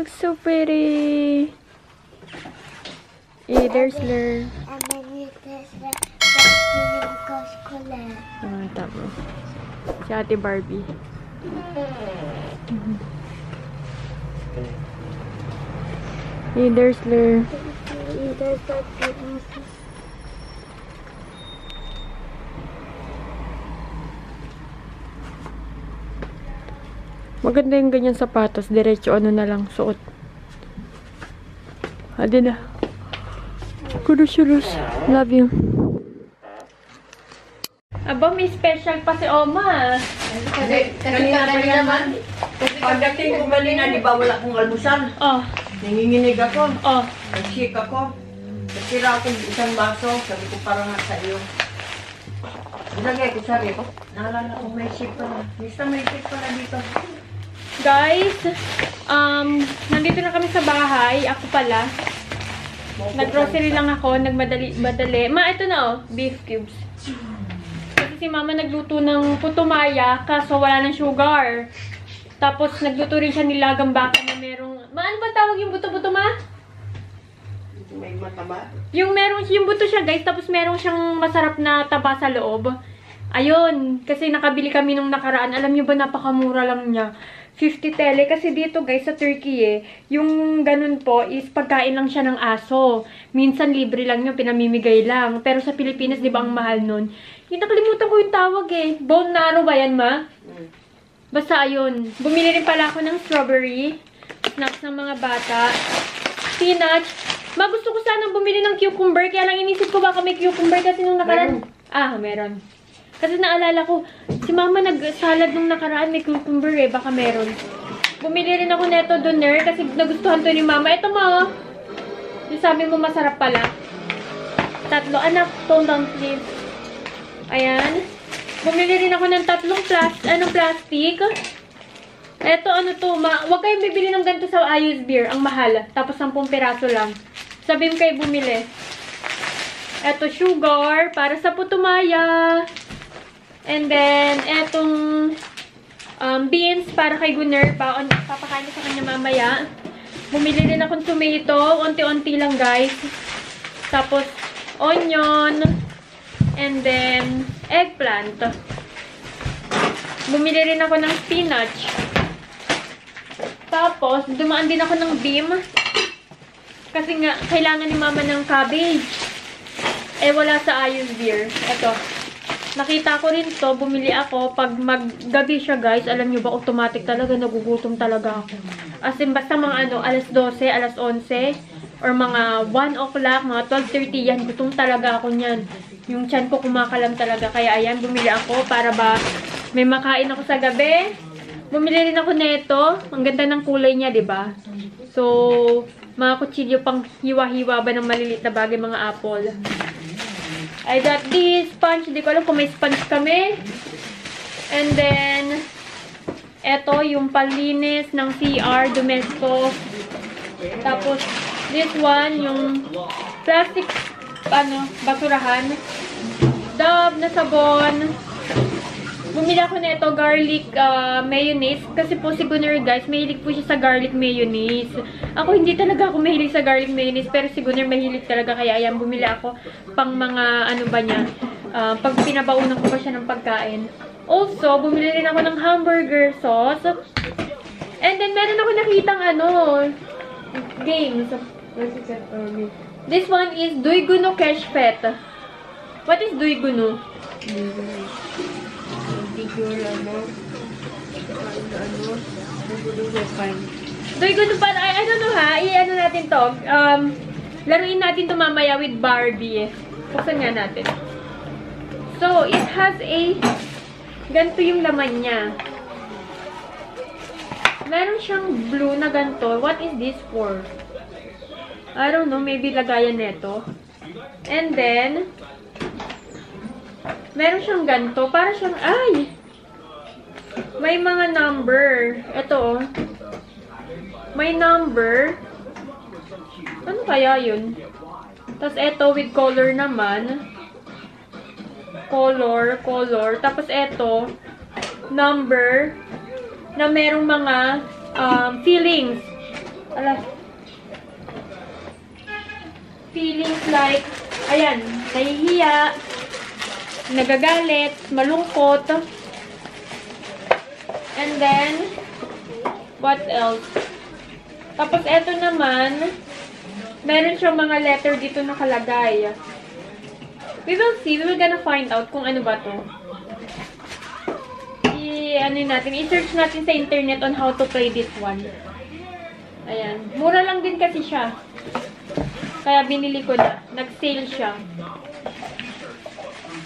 looks so pretty. There's Lur. And then there's the color. Tama. Si Ate Barbie. There's Lur. There's the Maganda yung ganyan sapatos. Diretso ano na lang suot. Adi na. Kudos. Love you. Aba, may special pa si Oma. Kanina naman. Pagdating ko kanina, di ba wala akong almusal? Oh. Nanginginig ako. Oh. Nag-shake ako. Nasira akong isang baso. Sabi ko parang nga sa iyo. Ilagay ko sa rep. Naalala ko may shake pa na. Mista may shake pa na dito. Guys, nandito na kami sa bahay. Ako pala. Nag-grocery lang ako. Nagmadali. Ma, ito na oh. Beef cubes. Kasi si Mama nagluto ng putumaya. Kaso wala ng sugar. Tapos nagluto rin siya nilagang baka na merong... Ma, ano ba tawag yung buto-buto, Ma? May mataba. Yung buto siya, guys. Tapos meron siyang masarap na taba sa loob. Ayun. Kasi nakabili kami nung nakaraan. Alam niyo ba, napakamura lang niya. 50 tele. Kasi dito, guys, sa Turkey yung ganun po is pagkain lang siya ng aso. Minsan libre lang yun, pinamimigay lang. Pero sa Pilipinas, di ba ang mahal nun? Yung nakalimutan ko yung tawag Bone marrow ba yan, Ma? Basta ayun. Bumili rin pala ako ng strawberry. Snacks ng mga bata. Spinach. Ma, gusto ko sanang bumili ng cucumber. Kaya lang inisip ko baka may cucumber kasi nung nakaraan. Meron. Kasi naalala ko, si Mama nag-salad nung nakaraan, may cucumber baka meron. Bumili rin ako neto doner kasi nagustuhan to ni Mama. Ito Ma, yung sabi mo masarap pala. 3, anak, tone down please. Ayan. Bumili rin ako ng 3 plastic. Ito, ano to, Ma, huwag kayong bibili ng ganito sa Ayos Beer. Ang mahal. Tapos 10 piraso lang. Sabi mo kayo bumili. Ito, sugar, para sa putumaya. And then, etong beans para kay Gunner. Papakain ko sa kanya mamaya. Bumili rin akong tomato. Unti-unti lang, guys. Tapos, onion. And then, eggplant. Bumili rin ako ng spinach. Tapos, dumaan din ako ng beam. Kasi nga, kailangan ni Mama ng cabbage. Wala sa Ayos Beer. Ito. Nakita ko rin to, bumili ako. Pag maggabi siya, guys, alam nyo ba, automatic talaga, nagugutom talaga ako. As in, basta mga alas 12, alas 11, or mga 1 o'clock, mga 12:30, yan, gutom talaga ako niyan. Yung tiyan ko kumakalam talaga. Kaya ayan, bumili ako para ba may makain ako sa gabi. Bumili rin ako neto. Ang ganda ng kulay niya, diba? So, mga kutsilyo pang hiwa-hiwa ba ng maliliit na bagay, mga apple. I got this sponge. Hindi ko alam kung may sponge kami. And then, eto, yung palinis ng CR, Domestos. Tapos, this one, yung plastic, basurahan. Dove na sabon. Bumili ako nito garlic mayonnaise. Kasi po si Gunner, guys, mahilig po siya sa garlic mayonnaise. Ako, hindi talaga ako mahilig sa garlic mayonnaise. Pero si Gunner mahilig talaga. Kaya ayan, bumili ako pang mga ano ba niya. Pag pinabaunan ko pa siya ng pagkain. Also, bumili rin ako ng hamburger sauce. And then, meron ako nakitang games. This one is Duyguno Cashpet. What is Duyguno? Duyguno pa, I don't know ha. I-ano natin to. Laruin natin to mamaya with Barbie. Buksan nga natin. So, it has ganito yung laman niya. Meron siyang blue na ganito. What is this for? I don't know. Maybe lagayan neto. And then, meron siyang ganito. Para siyang, may mga number. Ito, may number. Ano kaya yun? Tapos, ito, with color naman. Color. Tapos, ito, number na merong mga feelings. Ala. Feelings like, ayan, nahihiya, nagagalit, malungkot. And then, what else? Tapos, eto naman, meron siyang mga letter dito nakalagay. We will see. We will gonna find out kung ano ba to. I-search natin sa internet on how to play this one. Ayan. Mura lang din kasi siya. Kaya binili ko na. Nag-sale siya.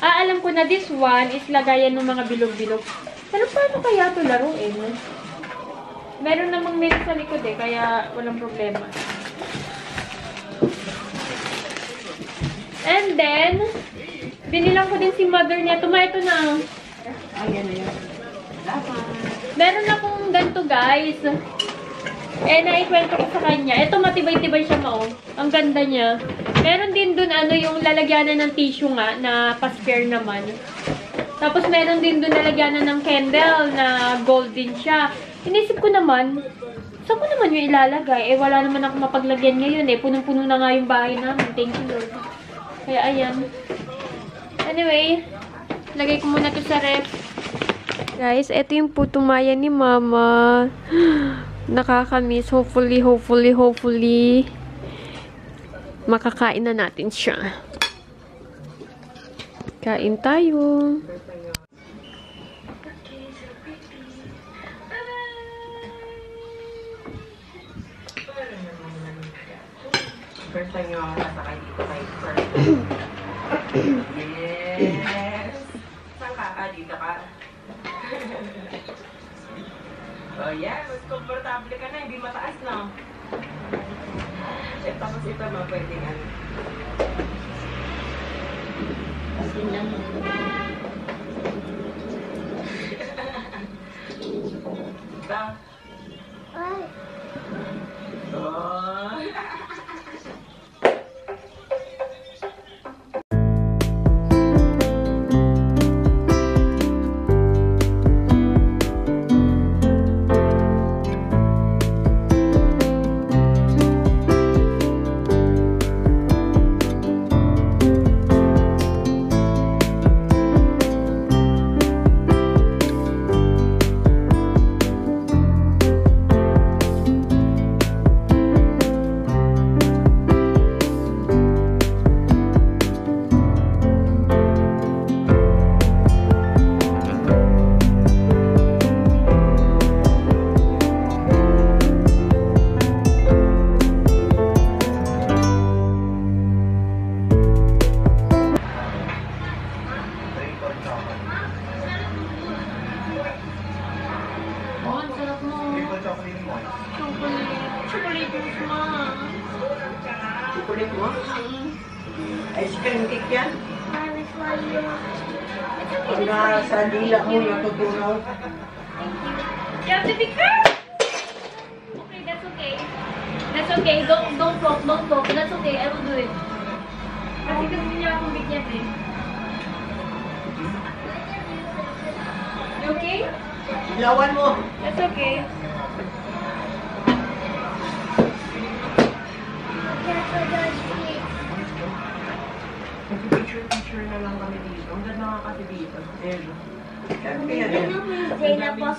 Alam ko na this one is lagayan ng mga bilog-bilog. Pero paano kaya ito laruin? Meron namang meron sa likod eh, kaya walang problema. And then, binilang ko din si mother niya. Ito na. Ayan na yan. Meron akong ganito, guys. Naikwento ko sa kanya. Ito, matibay-tibay siya, mao. Ang ganda niya. Meron din dun, yung lalagyanan ng tissue nga, na pa-spare naman. Tapos, meron din dun lalagyanan ng candle, na gold din siya. Inisip ko naman, saan ko naman yung ilalagay? Wala naman ako mapaglagyan ngayon, Punong-puno na nga yung bahay namin. Thank you, Lord. Kaya, ayan. Anyway, lagay ko muna to sa ref. Guys, ito yung putumaya ni Mama. Nakakamiss. Hopefully, makakain na natin siya. Kain tayo. First time yung mga nasakay dito kay Sir. Yes! Saan ka? Dito ka? Oh yeah, mas komportable ka na, hindi mataas na. Tapos ito mga pwedeng ano. Asin lang. Ito. Ay. Oh. Chocolate mo? Ice cream cake yan? Pag nasa dila mo, natutunaw. You have to be careful! Okay, that's okay. That's okay. Don't poke. That's okay. I will do it. Kasi gusto niya akong bigyan eh. You okay? Ilawan mo. That's okay. Picture na lang kami dito. Ang ganda nga kasi dito. Ayun. Kaya yan.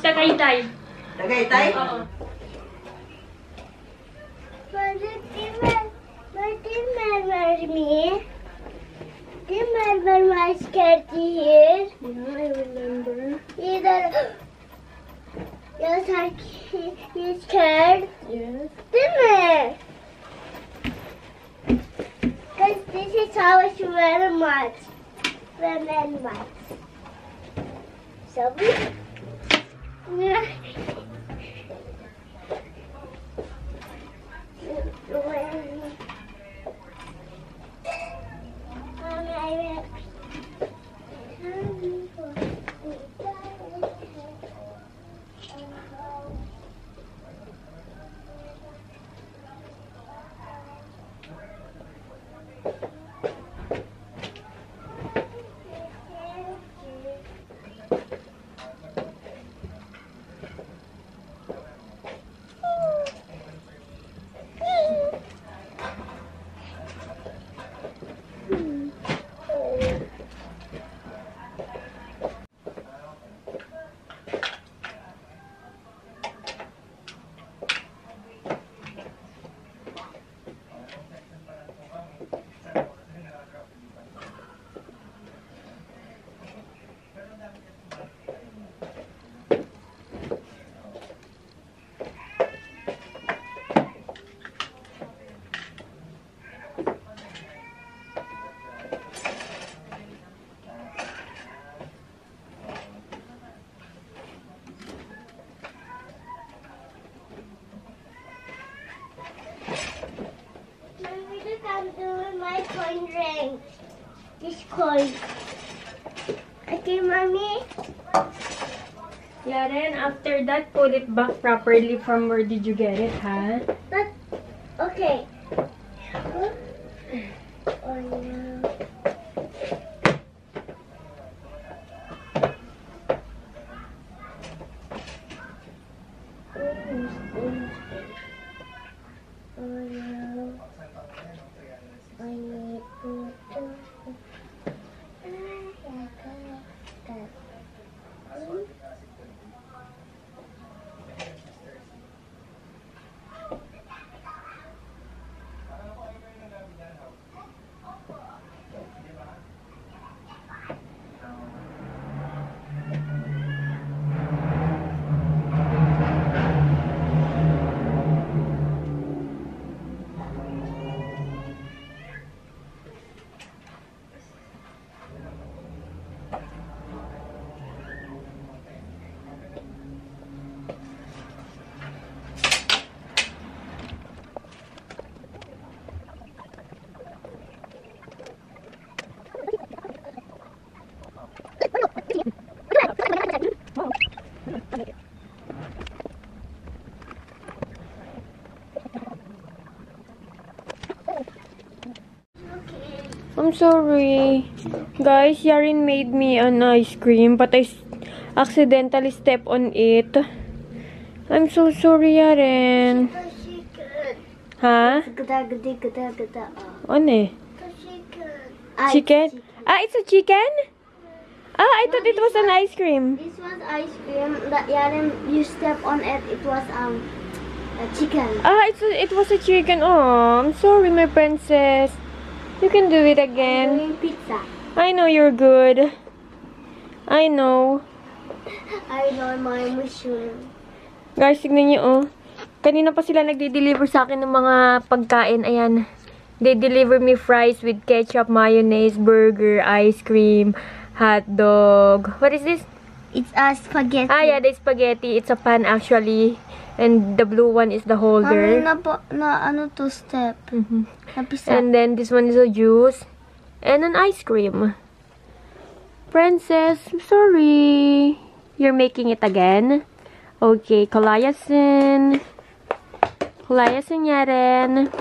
Tagaytay. Tagaytay? Oo. Do you remember my skirty here? Yeah, I remember. Yes, you scared? Yes. Dimmer! Because this is how it's very much. Very much. So we... This coin. Okay, mommy. Yeah, then after that, put it back properly from where did you get it, huh? But okay. Oh no. I'm sorry. Guys, Yarin made me an ice cream, but I accidentally stepped on it. I'm so sorry, Yarin. Ha? Ano eh? Chicken? Ah, it's a chicken? Ah, I thought it was an ice cream. This was ice cream that Yaren, you step on it. It was a chicken. Ah, it was a chicken. Oh, I'm sorry, my princess. You can do it again. Doing pizza. I know you're good. I know. I know my mushroom. Guys, tignan niyo, oh. Kanina pa sila nagde-deliver sa akin ng mga pagkain. Ayan. They deliver me fries with ketchup, mayonnaise, burger, ice cream, hot dog. What is this? It's a spaghetti. Ah, yeah, the spaghetti. It's a pan, actually. And the blue one is the holder. Ano to step? And then this one is a juice. And an ice cream. Princess, I'm sorry. You're making it again? Okay, kolayasin. Kolayasin Yaren.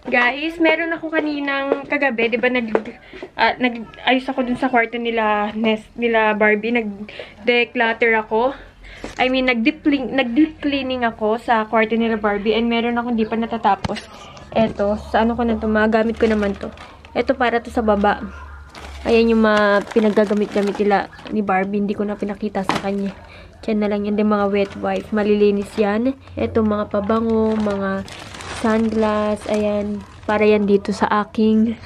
Guys, meron ako kaninang kagabi, 'di ba nag-ayos ako dun sa kwarto nila Barbie, nag-declutter ako. I mean, nag-deep cleaning ako sa kwarto nila Barbie, and meron akong di pa natatapos. Eto, sa ano ko na to, magamit ko naman to. Eto para to sa baba. Ayan yung mga pinagagamit-gamit nila ni Barbie, hindi ko na pinakita sa kanya. Diyan na lang yan, din mga wet wipes, malilinis yan. Eto, mga pabango, mga sunglass, ayan, para yan dito sa aking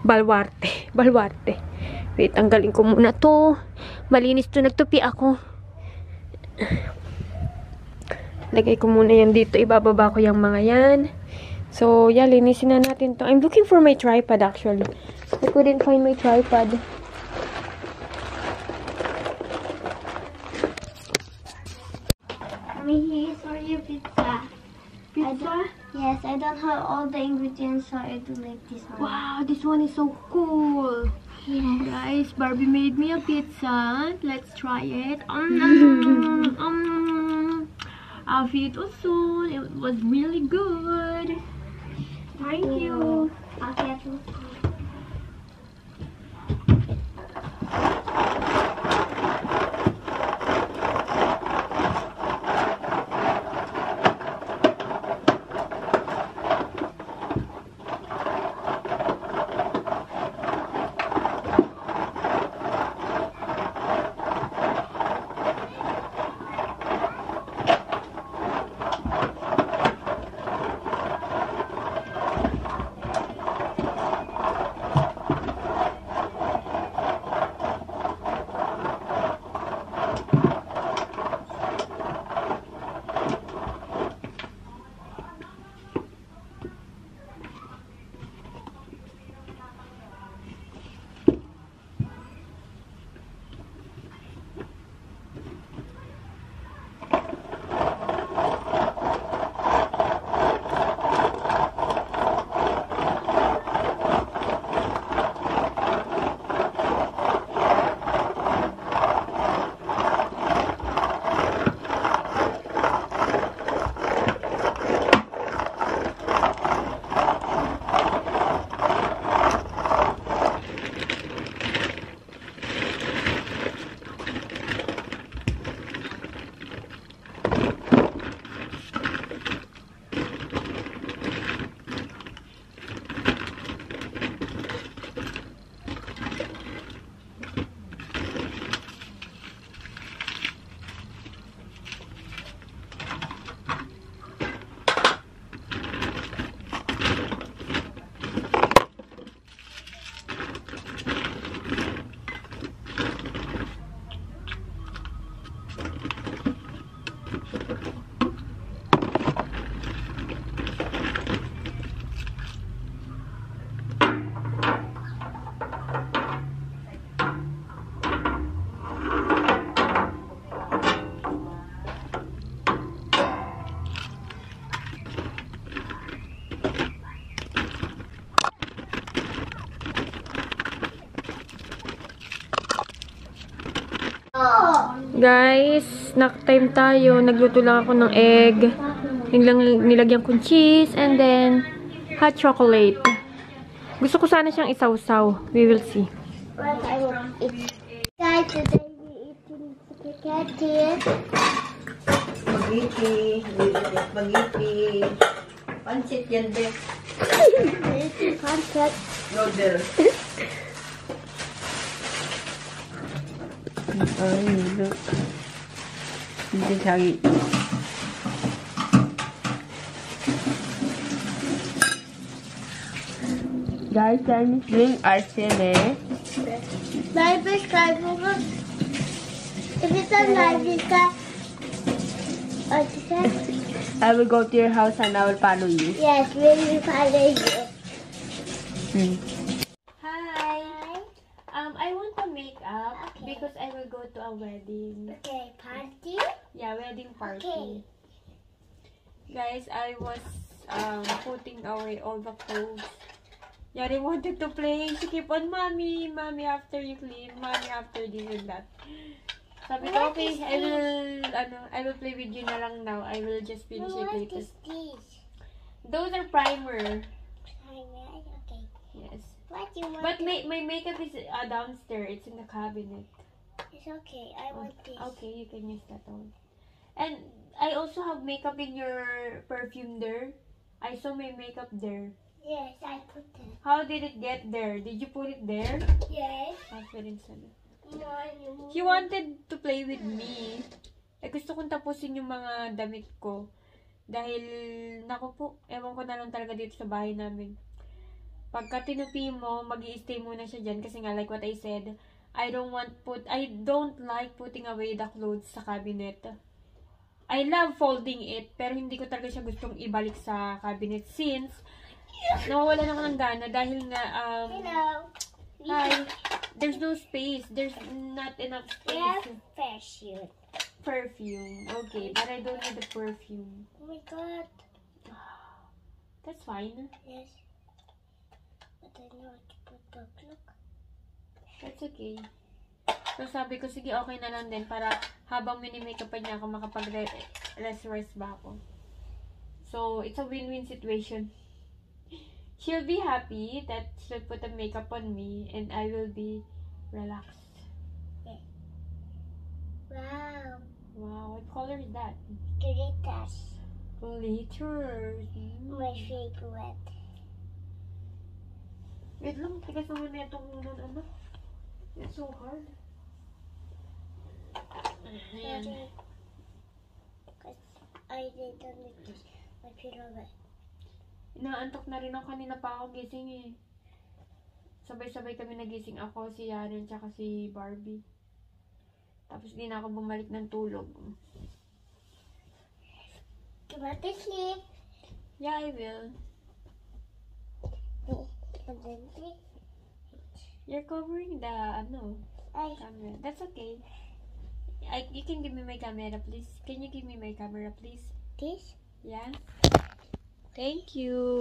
balwarte. Wait, tanggalin ko muna to. Malinis to, nagtupi ako. Lagay ko muna yan dito, ibababa ko yung mga yan. So, yeah, linisin na natin to. I'm looking for my tripod, actually. I couldn't find my tripod. Here's for your pizza. Pizza? Yes, I don't have all the ingredients, so I do make this one. Wow, this one is so cool. Yes. Guys, Barbie made me a pizza. Let's try it. I'll feed it soon. It was really good. Thank you. I'll get you. Guys, snack time tayo. Nagluto lang ako ng egg. Nilagyan kong cheese and then hot chocolate. Gusto ko sana siyang isawsaw. We will see. What I will eat. Guys, today we eating spaghetti. Spaghetti. Pancit yan, Bek. Pancit. Noodle. Ay, look. Hindi sagi. Guys, I'm doing RCNA. Like, subscribe. If it's a like, subscribe. I will go to your house and I will follow you. Yes, we will follow you. Hi. I want to make up because I will go to a wedding. Okay, party. Yeah, wedding party. Okay. Guys, I was putting away all the clothes. Yari wanted to play. She keep on, Mommy, Mommy, after you clean, Mommy, after this and that. Sabi ko, What okay, is I will play with you na lang now. I will just finish it What later. is this? Those are primer. Okay. Yes. What you want? But my makeup is downstairs. It's in the cabinet. It's okay. I want this. Okay, you can use that one. And I also have makeup in your perfume there. I saw my makeup there. Yes, I put it. How did it get there? Did you put it there? Yes. He wanted to play with me. Eh, gusto kong tapusin yung mga damit ko. Dahil, naku po, ewan ko na lang talaga dito sa bahay namin. Pagka tinupi mo, mag-i-stay muna siya dyan. Kasi nga, like what I said, I don't like putting away the clothes sa cabinet. I love folding it, pero hindi ko talaga siya gustong ibalik sa cabinet since nawawala na ako ng gana dahil nga, Hello. hi, there's no space. There's not enough We have space. fashion. Perfume. Okay, but I don't need the perfume. Oh my god. That's fine. Yes. But I know how to put the look. That's okay. So, sabi ko, sige, okay na lang din para habang mini-makeup pa niya ako, makapag-rest ba ako. So, it's a win-win situation. She'll be happy that she'll put the makeup on me and I will be relaxed. Wow. Wow, what color is that? Glitters. Glitters. My favorite. Wait lang, tigas naman na itong ano. It's so hard. Ayan. Sorry. Because I didn't make this. My favorite. Inaantok na rin ako, kanina pa ako gising eh. Sabay-sabay kami nagising ako, si Yaron, tsaka si Barbie. Tapos di na ako bumalik ng tulog. You want to sleep? Yeah, I will. And then sleep. You're covering the, camera. That's okay. You can give me my camera, please. Can you give me my camera, please? This? Yeah? Thank you.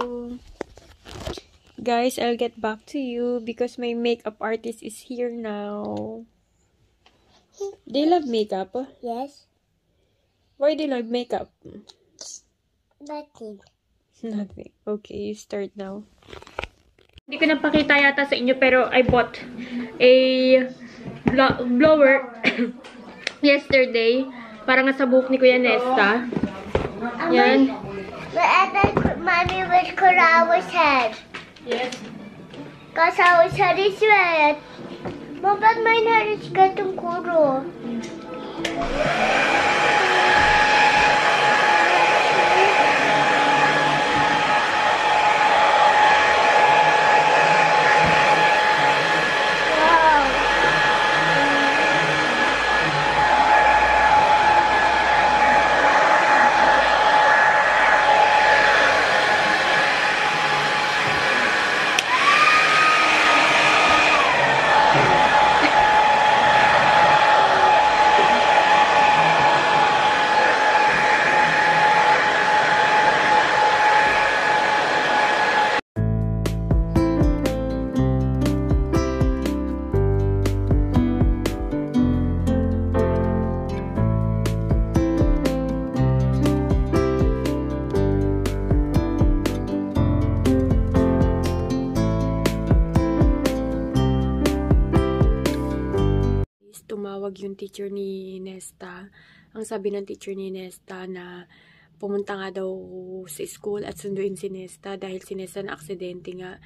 Guys, I'll get back to you because my makeup artist is here now. They love makeup? Yes. Why do you love makeup? Nothing. Nothing. Okay, you start now. Hindi ko napakita yata sa inyo pero I bought a blower yesterday. Para nga sa buhok ni Kuya Nesta. Yan. Mommy was cut our head. Yes. Because our head is red. But my hair is getting kuro. tumawag yung teacher ni Nesta. Ang sabi ng teacher ni Nesta na pumunta nga daw sa school at sunduin si Nesta dahil si Nesta na aksidente nga.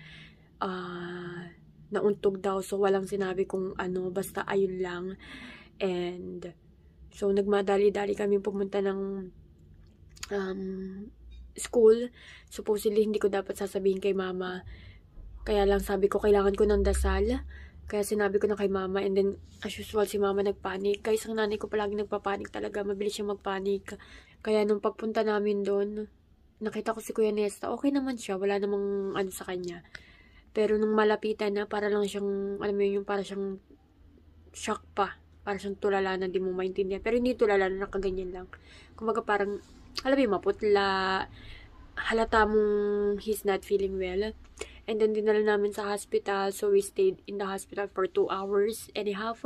Nauntog daw. So, walang sinabi kung ano. Basta ayun lang. And, so, nagmadali-dali kami pumunta ng school. Supposedly, hindi ko dapat sasabihin kay mama. Kaya lang sabi ko, kailangan ko ng dasal. Kaya sinabi ko na kay mama. And then, as usual, si mama nagpanik. Guys, ang nanay ko palagi nagpapanik talaga. Mabilis siya magpanik. Kaya nung pagpunta namin doon, nakita ko si Kuya Nesta. Okay naman siya. Wala namang ano sa kanya. Pero nung malapitan na, para lang siyang, alam mo yun, para siyang shock pa. Para siyang tulala na di mo maintindihan. Pero hindi tulala na nakaganyan lang. Kumbaga parang, alam mo yun, maputla. Halata mong he's not feeling well. And then, dinala namin sa hospital. So, we stayed in the hospital for 2 hours and a half.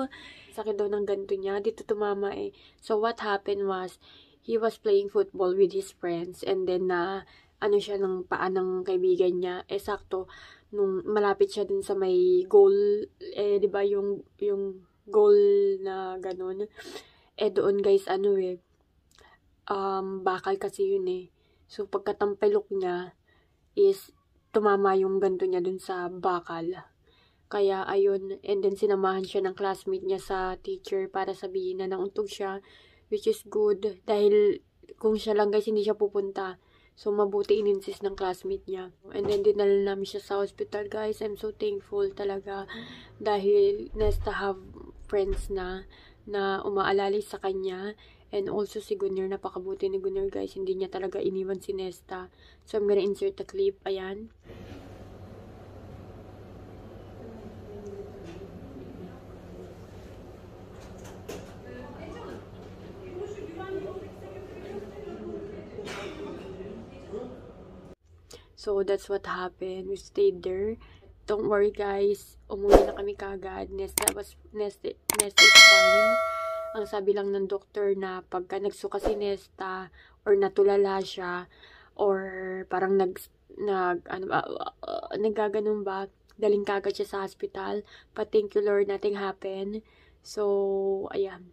Sakit daw ng ganito niya. Dito tumama eh. So, what happened was, he was playing football with his friends. And then, ano siya ng paa ng kaibigan niya. Eh, sakto, nung malapit siya dun sa may goal. Eh, di ba yung goal na ganun. Eh, doon guys, ano eh. Bakal kasi yun eh. So, pagkatampilok niya is tumama yung ganto niya dun sa bakal. Kaya, ayun. And then, sinamahan siya ng classmate niya sa teacher para sabihin na nauntog siya. Which is good. Dahil, kung siya lang guys, hindi siya pupunta. So, mabuti in-insist ng classmate niya. And then, dinala namin siya sa hospital, guys. I'm so thankful talaga. Dahil, Nesta have friends na umaalalay sa kanya. And also si Gunner, napakabuti ni Gunner guys. Hindi niya talaga iniwan si Nesta. So I'm gonna insert the clip. Ayan. So that's what happened. We stayed there. Don't worry guys. Umuwi na kami kagad. Nesta is fine. Ang sabi lang ng doktor na pagka nagsuka si Nesta or natulala siya or parang nagaganon ba, daling kagad siya sa hospital. But thank you Lord, nothing happened. So, ayan.